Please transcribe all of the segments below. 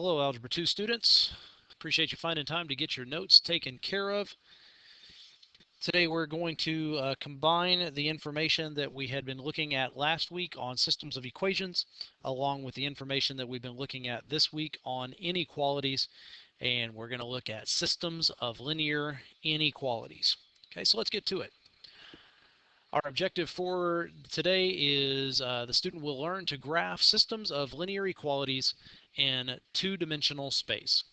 Hello, Algebra 2 students. Appreciate you finding time to get your notes taken care of. Today we're going to combine the information that we had been looking at last week on systems of equations, along with the information that we've been looking at this week on inequalities, and we're going to look at systems of linear inequalities. Okay, so let's get to it. Our objective for today is the student will learn to graph systems of linear equalities in two-dimensional space.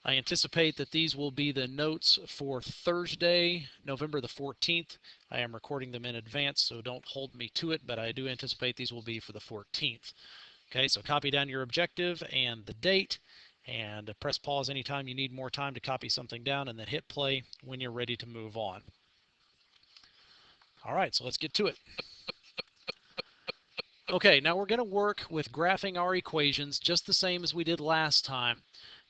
I anticipate that these will be the notes for Thursday, November the 14th. I am recording them in advance, so don't hold me to it, but I do anticipate these will be for the 14th. Okay, so copy down your objective and the date, and press pause anytime you need more time to copy something down, and then hit play when you're ready to move on. All right, so let's get to it. Okay, now we're going to work with graphing our equations just the same as we did last time.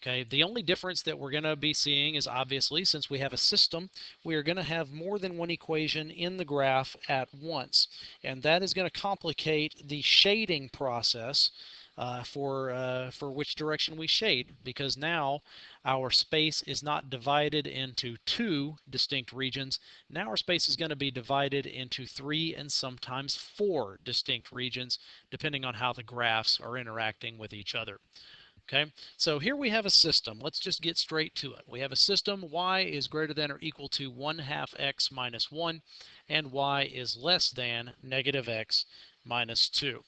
Okay, the only difference that we're going to be seeing is obviously since we have a system, we are going to have more than one equation in the graph at once. And that is going to complicate the shading process for which direction we shade, because now our space is not divided into two distinct regions. Now our space is going to be divided into 3 and sometimes 4 distinct regions, depending on how the graphs are interacting with each other. Okay, so here we have a system. Let's just get straight to it. We have a system. Y is greater than or equal to 1/2 x minus 1, and y is less than negative x minus 2.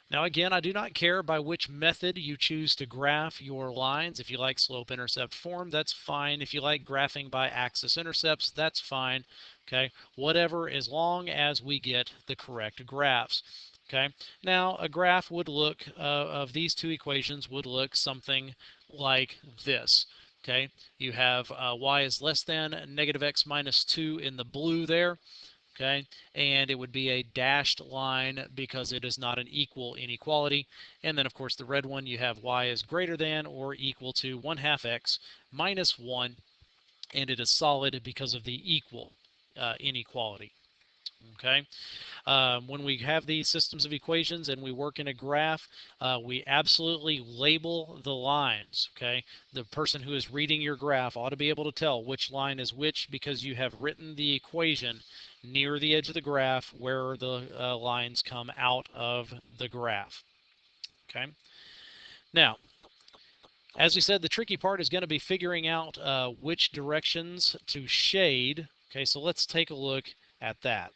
Now again, I do not care by which method you choose to graph your lines. If you like slope-intercept form, that's fine. If you like graphing by axis intercepts, that's fine. Okay, whatever, as long as we get the correct graphs. Okay, now a graph would look of these two equations would look something like this. Okay, you have y is less than negative x minus 2 in the blue there. Okay, and it would be a dashed line because it is not an equal inequality. And then of course the red one, you have y is greater than or equal to 1/2 x minus 1, and it is solid because of the equal inequality. Okay, when we have these systems of equations and we work in a graph, we absolutely label the lines. Okay, the person who is reading your graph ought to be able to tell which line is which because you have written the equation near the edge of the graph where the lines come out of the graph. Okay, now as we said, the tricky part is going to be figuring out which directions to shade. Okay, so let's take a look at that.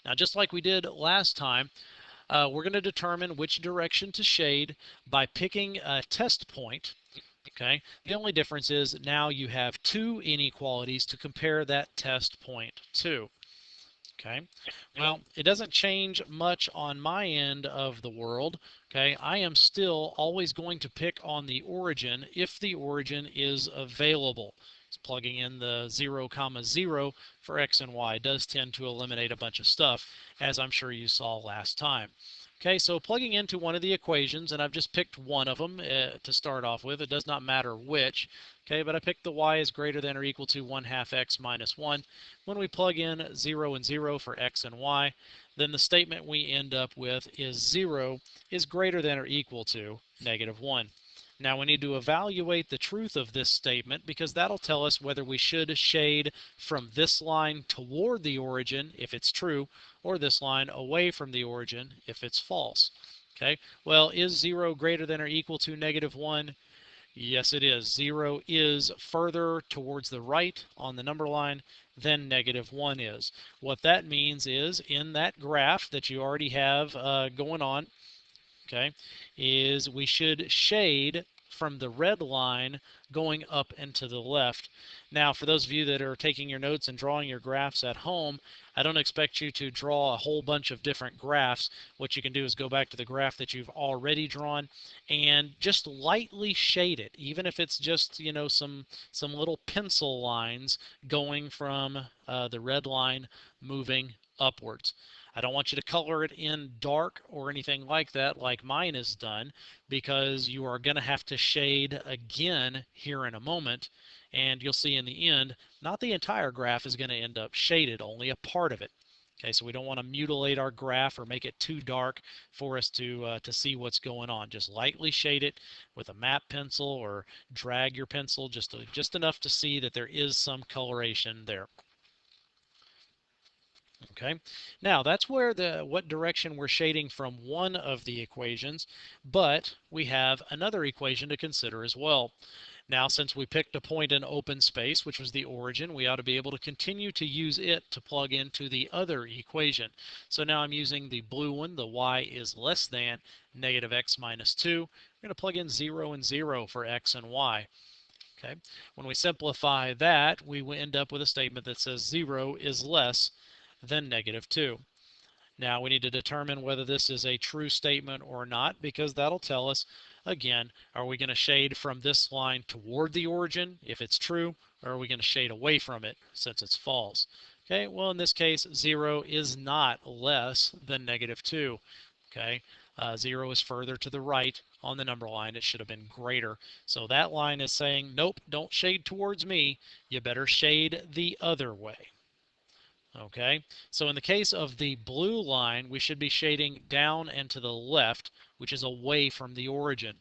Now, just like we did last time, we're going to determine which direction to shade by picking a test point. Okay, the only difference is now you have two inequalities to compare that test point to. Okay, well, it doesn't change much on my end of the world. Okay, I am still always going to pick on the origin if the origin is available. Plugging in the 0, 0 for x and y does tend to eliminate a bunch of stuff, as I'm sure you saw last time. Okay, so plugging into one of the equations, and I've just picked one of them to start off with. It does not matter which. Okay, but I picked the y is greater than or equal to 1/2 x minus 1. When we plug in 0 and 0 for x and y, then the statement we end up with is 0 is greater than or equal to negative 1. Now we need to evaluate the truth of this statement because that'll tell us whether we should shade from this line toward the origin if it's true, or this line away from the origin if it's false. Okay, well, is 0 greater than or equal to negative 1? Yes, it is. 0 is further towards the right on the number line than negative 1 is. What that means is in that graph that you already have going on, okay, is we should shade from the red line going up and to the left. Now, for those of you that are taking your notes and drawing your graphs at home, I don't expect you to draw a whole bunch of different graphs. What you can do is go back to the graph that you've already drawn and just lightly shade it, even if it's just, you know, some little pencil lines going from the red line moving upwards. I don't want you to color it in dark or anything like that like mine is done, because you are going to have to shade again here in a moment, and you'll see in the end, not the entire graph is going to end up shaded, only a part of it. Okay, so we don't want to mutilate our graph or make it too dark for us to see what's going on. Just lightly shade it with a map pencil or drag your pencil just enough to see that there is some coloration there. Okay, now that's where what direction we're shading from one of the equations, but we have another equation to consider as well. Now, since we picked a point in open space, which was the origin, we ought to be able to continue to use it to plug into the other equation. So now I'm using the blue one, the y is less than negative x minus 2. We're going to plug in 0 and 0 for x and y. Okay. When we simplify that, we end up with a statement that says 0 is less than negative 2. Now we need to determine whether this is a true statement or not, because that'll tell us, again, are we going to shade from this line toward the origin if it's true, or are we going to shade away from it since it's false? Okay, well in this case, 0 is not less than negative 2. Okay, 0 is further to the right on the number line. It should have been greater. So that line is saying, nope, don't shade towards me. You better shade the other way. Okay, so in the case of the blue line, we should be shading down and to the left, which is away from the origin.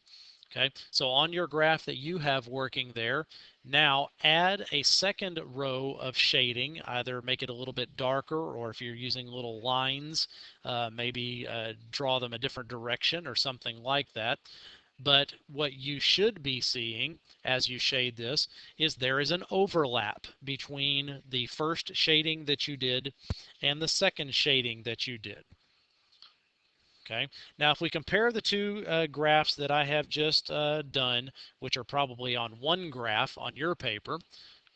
Okay, so on your graph that you have working there, now add a second row of shading, either make it a little bit darker, or if you're using little lines, maybe draw them a different direction or something like that. But what you should be seeing as you shade this is there is an overlap between the first shading that you did and the second shading that you did. Okay. Now, if we compare the two graphs that I have just done, which are probably on one graph on your paper,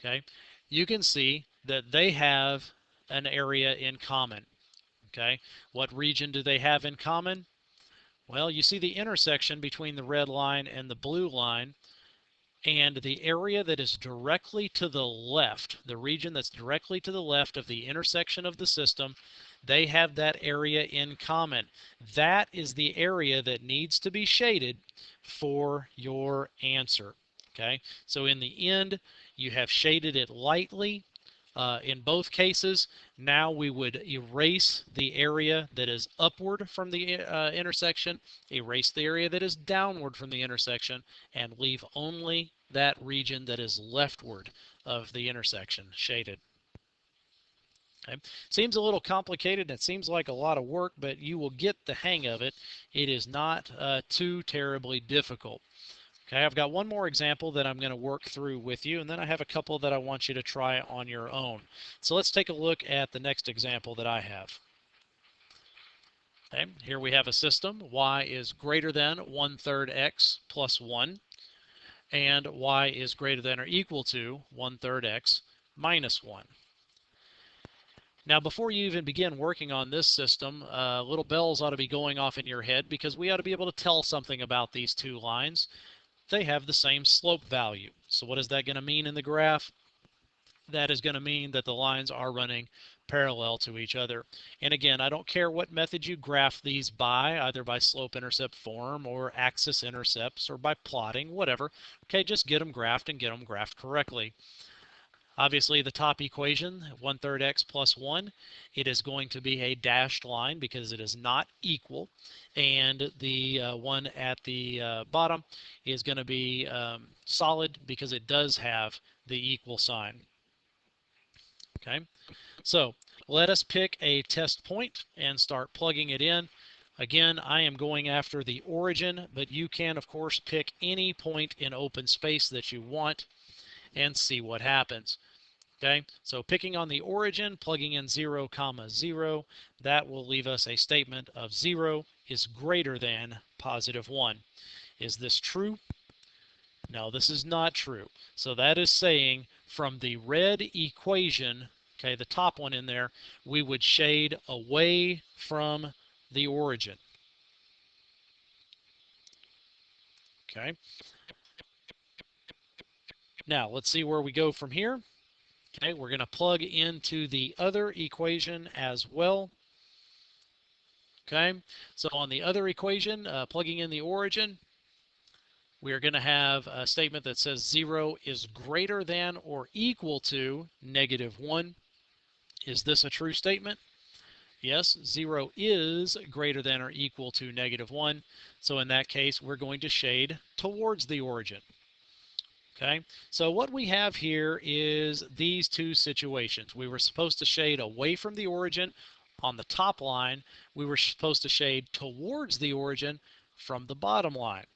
okay, you can see that they have an area in common. Okay. What region do they have in common? Well, you see the intersection between the red line and the blue line, and the area that is directly to the left, the region that's directly to the left of the intersection of the system, they have that area in common. That is the area that needs to be shaded for your answer. Okay, so in the end, you have shaded it lightly. In both cases, now we would erase the area that is upward from the intersection, erase the area that is downward from the intersection, and leave only that region that is leftward of the intersection shaded. Okay. Seems a little complicated. It seems like a lot of work, but you will get the hang of it. It is not too terribly difficult. Okay, I've got one more example that I'm going to work through with you, and then I have a couple that I want you to try on your own. So let's take a look at the next example that I have. Okay, here we have a system. Y is greater than 1/3 x plus 1, and y is greater than or equal to 1/3 x minus 1. Now, before you even begin working on this system, little bells ought to be going off in your head, because we ought to be able to tell something about these two lines. They have the same slope value. So what is that going to mean in the graph? That is going to mean that the lines are running parallel to each other. And again, I don't care what method you graph these by, either by slope-intercept form or axis-intercepts or by plotting, whatever. Okay, just get them graphed and get them graphed correctly. Obviously, the top equation, 1/3 x plus 1, it is going to be a dashed line because it is not equal. And the one at the bottom is going to be solid because it does have the equal sign. Okay, so let us pick a test point and start plugging it in. Again, I am going after the origin, but you can, of course, pick any point in open space that you want and see what happens. Okay, so picking on the origin, plugging in 0, 0, that will leave us a statement of 0 is greater than positive 1. Is this true? No, this is not true. So that is saying from the red equation, okay, the top one in there, we would shade away from the origin. Okay. Now, let's see where we go from here. Okay, we're going to plug into the other equation as well. Okay, so on the other equation, plugging in the origin, we are going to have a statement that says 0 is greater than or equal to negative 1. Is this a true statement? Yes, 0 is greater than or equal to -1. So in that case, we're going to shade towards the origin. Okay, so what we have here is these two situations. We were supposed to shade away from the origin on the top line. We were supposed to shade towards the origin from the bottom line.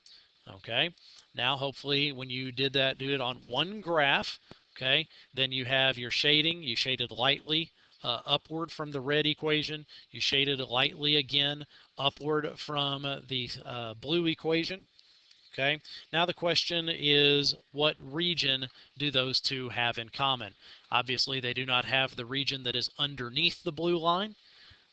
Okay, now hopefully when you did that, do it on one graph. Okay, then you have your shading. You shaded lightly upward from the red equation. You shaded lightly again upward from the blue equation. Okay, now the question is, what region do those two have in common? Obviously, they do not have the region that is underneath the blue line.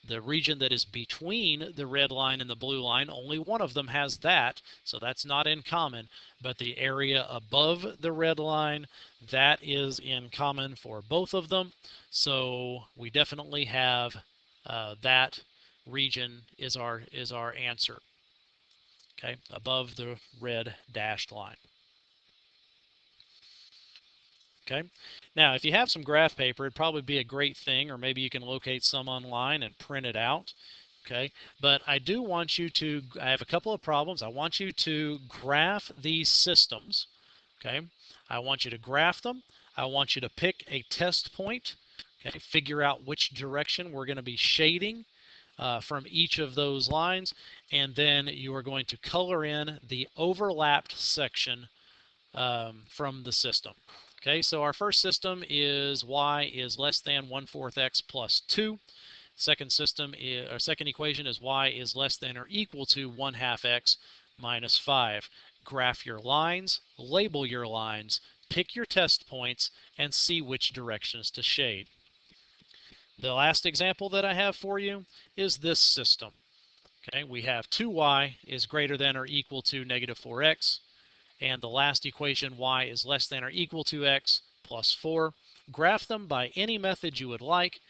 The region that is between the red line and the blue line, only one of them has that, so that's not in common. But the area above the red line, that is in common for both of them. So we definitely have that region is our answer. Okay, above the red dashed line. Okay, now if you have some graph paper, it'd probably be a great thing, or maybe you can locate some online and print it out. Okay, but I do want you to, I have a couple of problems. I want you to graph these systems. Okay, I want you to graph them. I want you to pick a test point. Okay, figure out which direction we're going to be shading from each of those lines, and then you are going to color in the overlapped section from the system. Okay, so our first system is y is less than 1/4 x plus 2. Second system is, our second equation is y is less than or equal to 1/2 x minus 5. Graph your lines, label your lines, pick your test points, and see which directions to shade. The last example that I have for you is this system. Okay, we have 2y is greater than or equal to -4x, and the last equation, y is less than or equal to x plus 4. Graph them by any method you would like,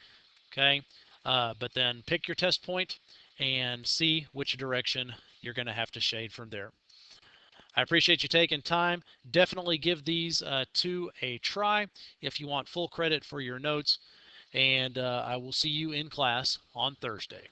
okay? But then pick your test point and see which direction you're going to have to shade from there. I appreciate you taking time. Definitely give these two a try if you want full credit for your notes, and I will see you in class on Thursday.